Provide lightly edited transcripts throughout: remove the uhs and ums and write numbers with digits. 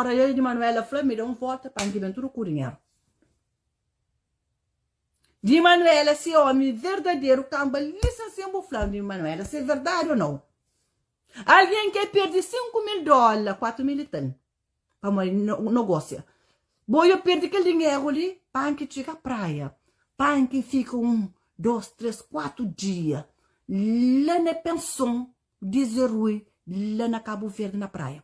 hora eu de Manuela falou, me dá volta para aventura com dinheiro. De Manuela, se homem verdadeiro, camba, licença buflão de Manuela, se é verdade ou não. Alguém que perde $5.000, 4.000 e tanto, para um negócio. Bom, eu perdi aquele dinheiro ali, para que chega à praia. Para que fica 1, 2, 3, 4 dias. Lá na pensão, dizer Rui, lá na Cabo Verde, na praia.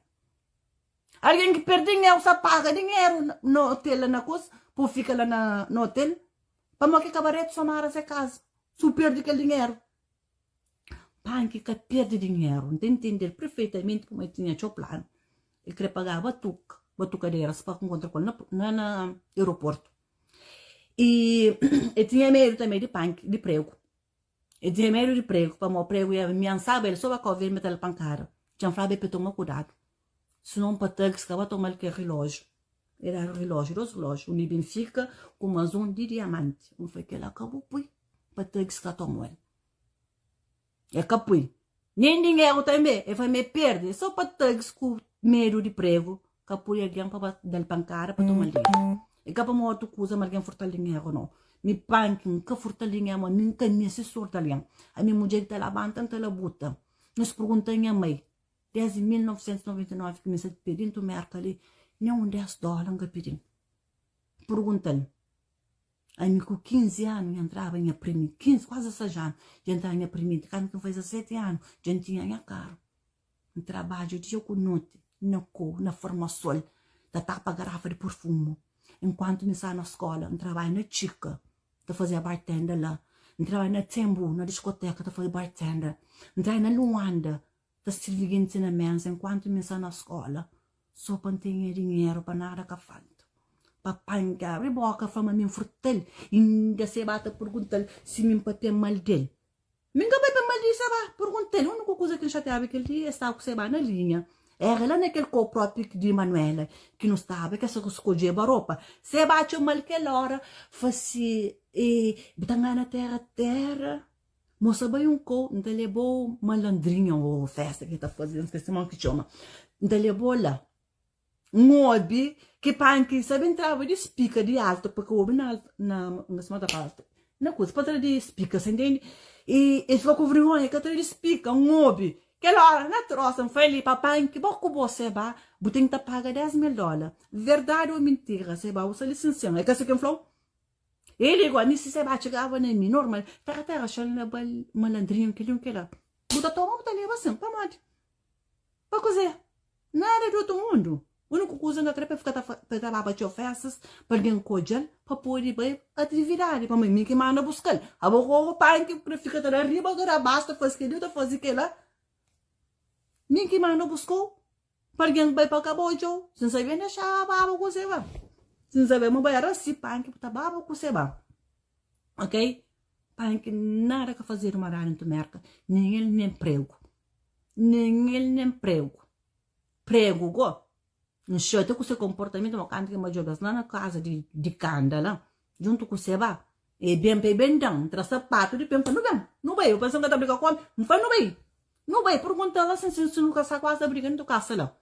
Alguém que perde dinheiro, só paga dinheiro no hotel, na coisa, por ficar lá no hotel. Para que cabarete somar essa casa. Se perde aquele dinheiro. Para que perde dinheiro, não entender perfeitamente como ele tinha seu plano. Ele queria pagar batucadeiras para encontrar com ele no aeroporto. E ele tinha medo também de prego. Ele tinha medo de prego, para o prego ia me ansava, ele só vai cover meter para cara. Tinha falado para tomar cuidado. Senão para ter que vai tomar aquele relógio. Era relógio, dois relógios. Um de Benfica com uma zona de diamante. Um foi que ele acabou, para ter que tomar ele. É capui. Nem dinheiro também. Ele vai me perder. Só para ter com medo de prego. Capui alguém para dar pancara para tomar dinheiro. E capa uma outra coisa, mas alguém furta dinheiro não. Me panquem, que furta dinheiro, mas nunca nesse surta dinheiro. A minha mulher está lá, bastante ela buta. Nos perguntam a mãe. Desde 1999 que me está pedindo merca ali. Nem $10 que pedindo. Perguntam. A mim com 15 anos entrava em aprendizado. 15, quase 16 anos. Já entrava em aprendizado. Quando eu fazia 17 anos, já tinha minha cara. Um trabalho de com noite, na cor, na formação, da tapa garrafa de perfume. Enquanto me saia na escola, eu trabalho na Chica, eu fazia bartender lá. Eu trabalho na Tembo, na discoteca, eu fazia bartender. Eu trabalho na Luanda, eu servia ensinamentos enquanto me saia na escola. Só para não ter dinheiro para nada que falta. Papai me abre boca, fama me frutel. Ainda se bate perguntar se me pode mal dele. Me vai para mal dele, se vai perguntar. A única coisa que eu chateava aquele dia estava com você na linha. Era lá naquele corpo próprio de Manuela, que não estava, que essa escolhia a roupa. Se bate mal aquela hora, fazia, betanga na terra. Moça bem co, não te levou malandrinha ou festa que está fazendo, esqueci mal que chama. Não te levou lá. Hobby que panque sabe entrava de espica de alto porque o hobby na semana da alta na coisa para de espica você entende e ficou com vergonha que atrás de espica hobby que hora na troça não foi ali papai que pouco você vai botem que paga $10.000 verdade ou mentira você vai usar licença é que você quem falou ele igual nisso você vai chegava nem mim normal terra achando na malandrinho que lá botar toma botar ali assim para onde para cozer nada do outro mundo. A única coisa que eu queria ficar para bater festas, para alguém cojar, para poder ir a atividade, para mim que manda buscar. A boca o pai que fica lá arriba, agora basta fazer que eu fazer que lá. Mim que manda buscar, para alguém vai para acabou já. Sem saber deixar a baba com você vai. Sem saber me vai assim, pai que tá baba com você vai. Ok? Pai que nada que fazer uma rara no mercado, nem ele nem prego. Nem ele nem prego. Prego, go. Não chata com o seu comportamento, uma canta que me jogas lá na casa de canda lá, junto com o Seba. E bem dão, traz sapato de pempa, não vai, eu penso que tá brigando com ele, não faz, não vai, pergunta lá se nunca está quase brigando do casa lá.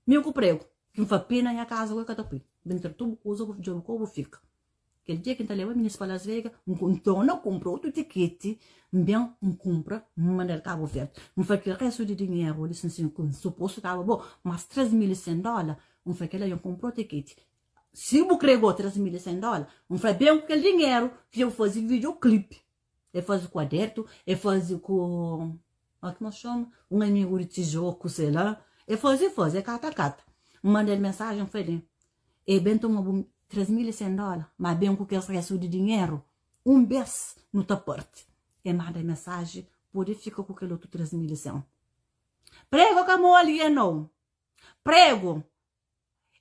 Meu que prego, que não faz pena na casa, eu cada pui, dentro tudo, usa o jogo, como fica. Aquele dia que a gente leva a minha para Las Vegas, então não comprou outro tiquete, bem, compra, manda Cabo Verde. Não foi que o resto de dinheiro, licença, suposto estava bom, mas $3.100, não foi que ela comprou o tiquete. Se eu cregou $3.100, não foi bem com aquele dinheiro que eu fazia videoclipe. Eu fazia com o Aderto, eu fazia com, o que nós chamamos, um amigo de Tijoco, sei lá. Eu fazia, cata. Mandei mensagem, falei, e bem tomou $3.100, mas bem com que eu resto de dinheiro, mês no tapete. E manda mensagem, pode ficar com aquele outro $3.100. Prego que a molia não. Prego.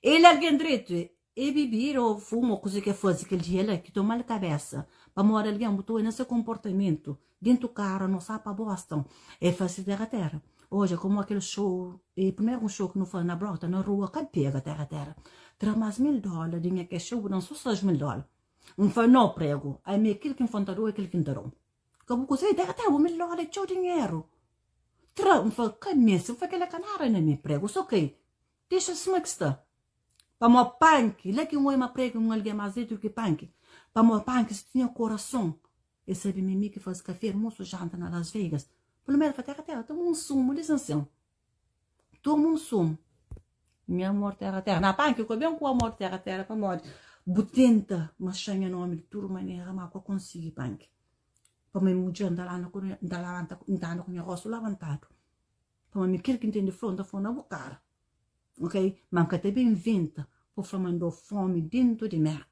Ele alguém direito, e beber ou fumo, coisa que fosse aquele dia lá, que toma a cabeça. Para morar alguém botou nesse comportamento, dentro do carro, não sabe para Boston. É fácil de terra. Hoje, como aquele show, e primeiro show que não foi na Brota, na rua, que pega terra. Traz mais $1.000, dinheiro que é show, não só $6.000. Não foi não prego. Aí me aquele que infantarou é aquele que enterou. Como que você terra, $1.000 é seu dinheiro. Não foi que mesmo, foi aquele canara na minha prego, só que Deixa-se uma questão. Para uma punk, lá que um homem prega um alguém mais dentro que punk. Para uma punk, se tinha coração. E sabe, mimi que faz café, moço janta na Las Vegas. Pelo menos, terra, toma um sumo, licença. Toma um sumo. Minha amor, terra. Na punk, eu bem com o amor, terra, para morrer. Butenta, mas chanha nome de tudo maneira, mas eu consigo punk. Para mim, mulher, andar lá no com o rosto levantado. Para mim, quer que entende fronte, na boca. Ok? Mas que até bem venta, por mandou fome dentro de merda.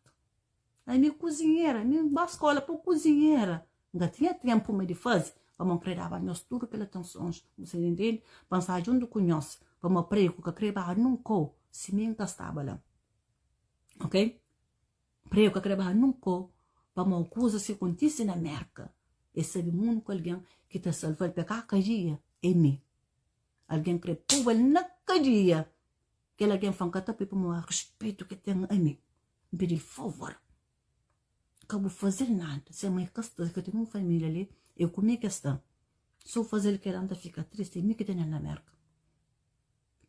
Aí minha cozinheira, minha bascola por cozinheira. Ainda tinha tempo de fazer. Para me credar meus tudo pelas tensões. Você entende? Pensar junto com nós. Para me prego que creba nunca. Se me encastava lá. Ok? Prego que creba nunca. Para me acusar se acontece na merda. Esse é o mundo com alguém que te salva o pecado cada dia. É mim. Alguém crê pô, naquele dia. Que alguém fala que para o respeito que tem a mim. Me pedir favor. Acabo fazer nada. Se a mãe questão que eu tenho uma família ali, eu comi questão. Só fazer o que ela anda fica triste, e me que tem na merda.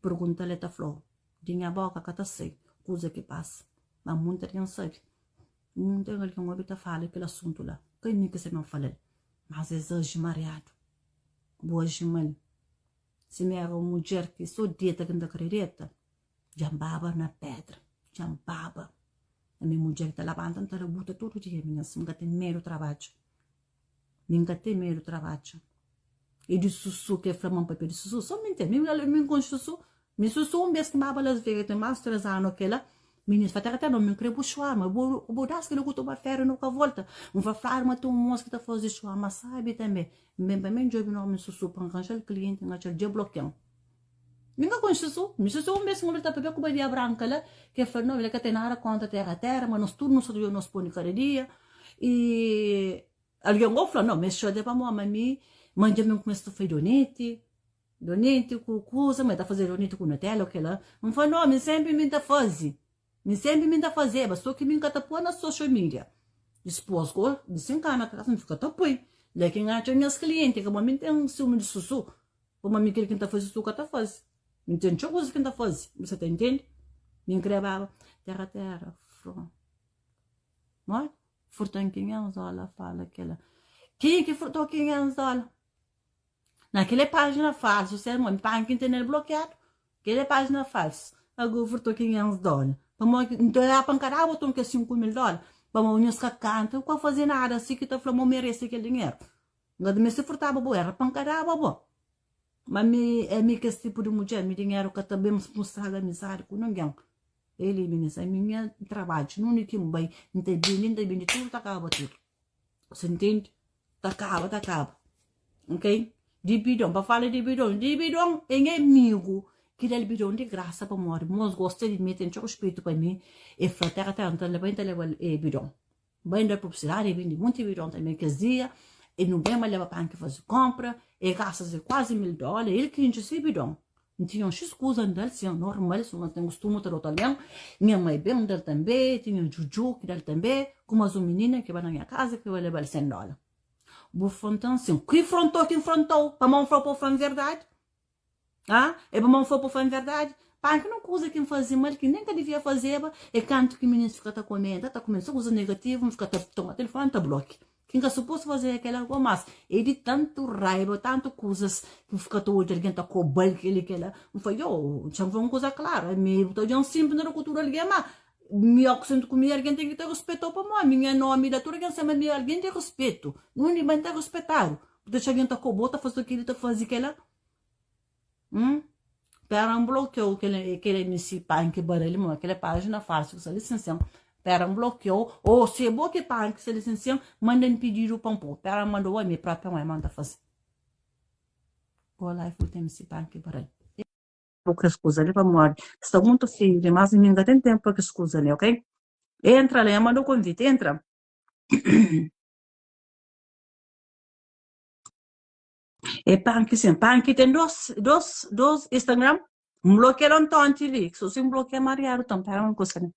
Pergunta-lhe a flor. Dinha boca que tá sei, coisa que passa. Mas muita gente sabe. Muita gente que não fala aquele assunto lá. Quem me que se não fala? Mas é hoje mariado. Boa mal. Se me era uma mulher que só dieta que não acredita, jambaba na pedra. Jambaba. A minha mulher está lavando, está lavando todo dia, minha senhora tem medo trabalho. Ninguém tem medo trabalho. E de sussu que é flamão para pedir sussu, só me entende. Me com sussu, me sussu um mês que me abalas veio, tem mais 3 anos que ela. Minhas fatas até não me creio buchar, mas o bodas que ele botou para ferro nunca volta. Um vai falar, mas tem um moço que está fazendo chuar, mas sabe também. Bem jogo não me sussu para arranjar o cliente, enganchar de bloqueio. Ninguém conhece isso. Me sussu um mês que ele está bebendo com a badia branca lá, que foi não, ele que tem nada contra terra, mas nós tudo não sabemos nos põe cada dia. E alguém gosta, não, mas só de para mim, mande-me com esse foi donete com coisa, mas tá fazendo donete com Nutella, ok lá. Não foi não, me sempre me dá fazer. Me sempre me dá fazer, mas só que me encanta pôr na social media. Depois, me se encana, tá me fica tapui. Leque engacha minhas clientes, que me tem um ciúme de sussu. Como me quer que tá fazendo isso que tá fazendo. Me tem coisa que tá fazendo. Você tá entende? Me encrebava, terra, front. Mas, furtou 500 dólares, fala aquela. Quem que furtou 500 dólares? Naquela página falsa, você não tem internet bloqueado. Aquela página falsa. Agora furtou 500 dólares. Então, a pancada botou que 5 mil dólares. Vamos unir os cacantos. Não pode fazer nada assim que tá falando, merece aquele dinheiro. Agora, me se furtava, boa, era pancada, boa. Mas que esse tipo de mulher, me dinheiro que também mostrar amizade com ninguém. Ele, menina, minha trabalho, não é que bem, não tem bem, tudo tá acaba tudo. Você entende? Tá acaba. Ok? Dividão, para falar de dividão é inimigo. Que é bidão de graça para morrer. Mas gosta de mim, tem respeito para mim. E fraterra tanto, leva bidão. Bem da publicidade, vende muito bidão também, que dizia. E não bem mais leva para que fazer compra. E gasta quase $1000. Ele que enche esse bidão. Não tinha um excusa dele, se é normal, se não tem costume de outro alguém. Minha mãe bem dele também, tinha um juju que dele também. Como as meninas que vai na minha casa, que vai levar $100. Bufantão, assim, que enfrentou, para mão foi para verdade. Ah, é para mão foi para verdade. Pá, que não coisa que fazer mal, que nem que devia fazer, é canto que o menino fica tá comendo, só coisa negativa, fica tomando telefone, tá bloque. Quem que suposto fazer aquela coisa, mas ele tanto raiva, tanto coisas, que fica todo alguém tá com bal que ele quer lá. Não foi eu, tinha uma coisa clara, me tô dizendo simples na cultura alguém, mas me acrescento comigo, alguém tem que ter respeito para mim, minha nome da tudo que se alguém tem respeito, não ninguém tem respeitado. Porque alguém tá com bota, faz o que ele tá fazendo aquela. Pera um bloqueio que ele me se panque barulho, aquela página falsa que se licenciam. Pera um bloqueio, ou se é bom que panque se licenciam, mandem pedir o pão. Pera mandou a minha própria mãe manda fazer. Go lá e fui me se panque barulho. Poucas coisas ali para morrer. Está muito feio demais, ninguém tem tempo para que escusa ali, ok? Entra ali, mandou convite, entra. E panque sim, panque tem dois Instagram. Bloquearam tanto ali, só se bloqueia Mariano, então, pera uma coisa.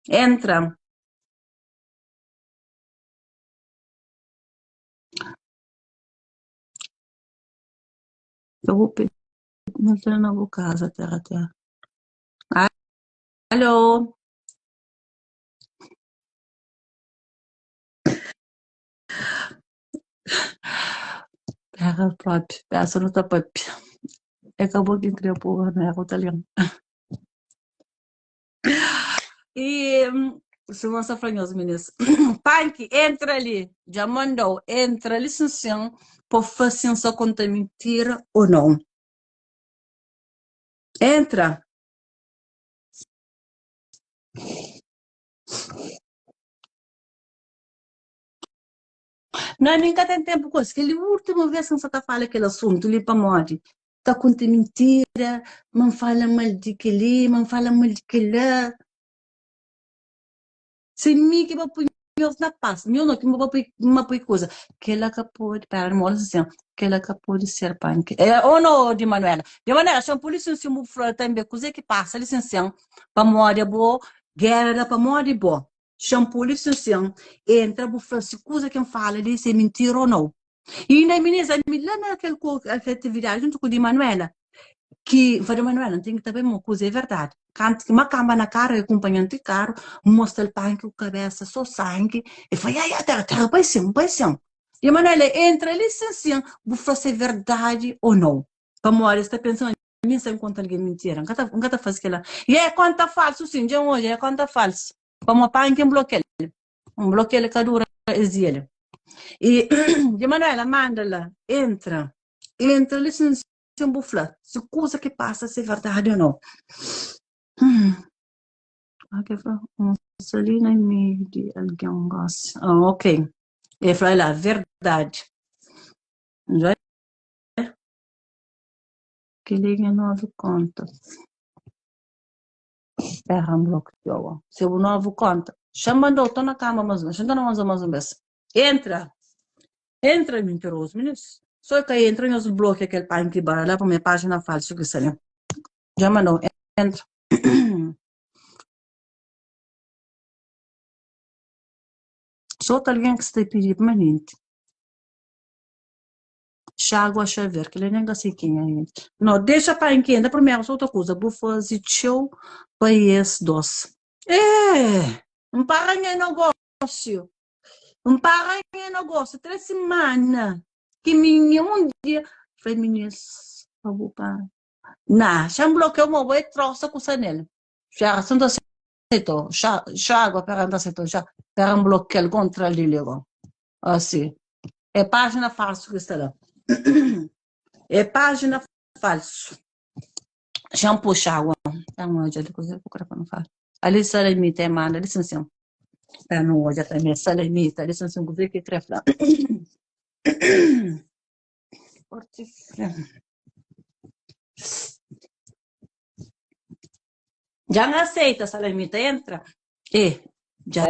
Entra. Eu vou pedir na boa casa, terra, terra. Alô? Terra, própria. Peça no tapete. Acabou de entrar por né, o italiano. E se você falar meninas, Punk, entra ali. Já mandou, entra ali, sim, por fazer só conta mentira ou não. Entra. Não, nunca tem tempo com isso. Aquele última vez que você tá falando aquele assunto, ali para morte. Tá conta mentira, não fala mal de aquele, não fala mal de aquele. Se me que vou pôr na paz, meu não que me vou pôr uma coisa. Que ela acabou de parar, mora assim, que ela acabou de ser punk. Ou não, de Manuela, se a polícia se me fala também, coisa que passa, licença, para morrer boa, guerra para morrer boa. Se a polícia entra, vou falar se coisa que fala ali, se é mentira ou não. E ainda me lá naquela atividade junto com a Manuela que falei, Manuela, não tem que saber uma coisa, é verdade. Quando uma cama na cara, acompanhante de carro, mostra o panque, o cabeça, só sangue, e falei, ai, terra, vai sim. E a Manuela entra ali, sim, vou fazer verdade ou não. Para morrer, está pensando, nem sei quanto alguém mentira, nunca tá fazendo aquela. E é conta falso, sim, de hoje, é conta falso. Para uma panque, um bloqueio, que dura, exílio. E, de Manuela, manda-la, entra, licença, bufla, se coisa que passa, se é verdade ou não. Aqui foi Celina e meio de alguém gosta. Ok. E falei lá, verdade. Já é que liga nove conta. Terra bloco de água. Se o novo conta, chamando, tô na cama, mas não, chamando mais uma vez. Entra, mentiroso, meninos. Só que aí entra nos bloqueios aquele pai que barra lá para minha página falsa que saiu. Já mandou, entra. Só alguém que está pedindo para mim. Chágua a chover, que ele nem assim quem é. Não, deixa para entender primeiro, só outra coisa. Vou fazer show para esse doce. Não para em negócio. Não para em negócio. 3 semanas. Que minha um dia. Feminista. Vou para. Não, já me bloqueou uma boa e trouxe com o nele. Já, se não aceitou. Chágua, para não aceitou. Já, para um bloqueio contra ele, ligou. Assim. É página falsa que está lá. É página falso. Shampoo shower. Tamo já de coisa para não falar. Ali salamita é manda, licença. Tá no hoje também salamita, licença um governo que trefla. Já não aceita salamita, entra. E já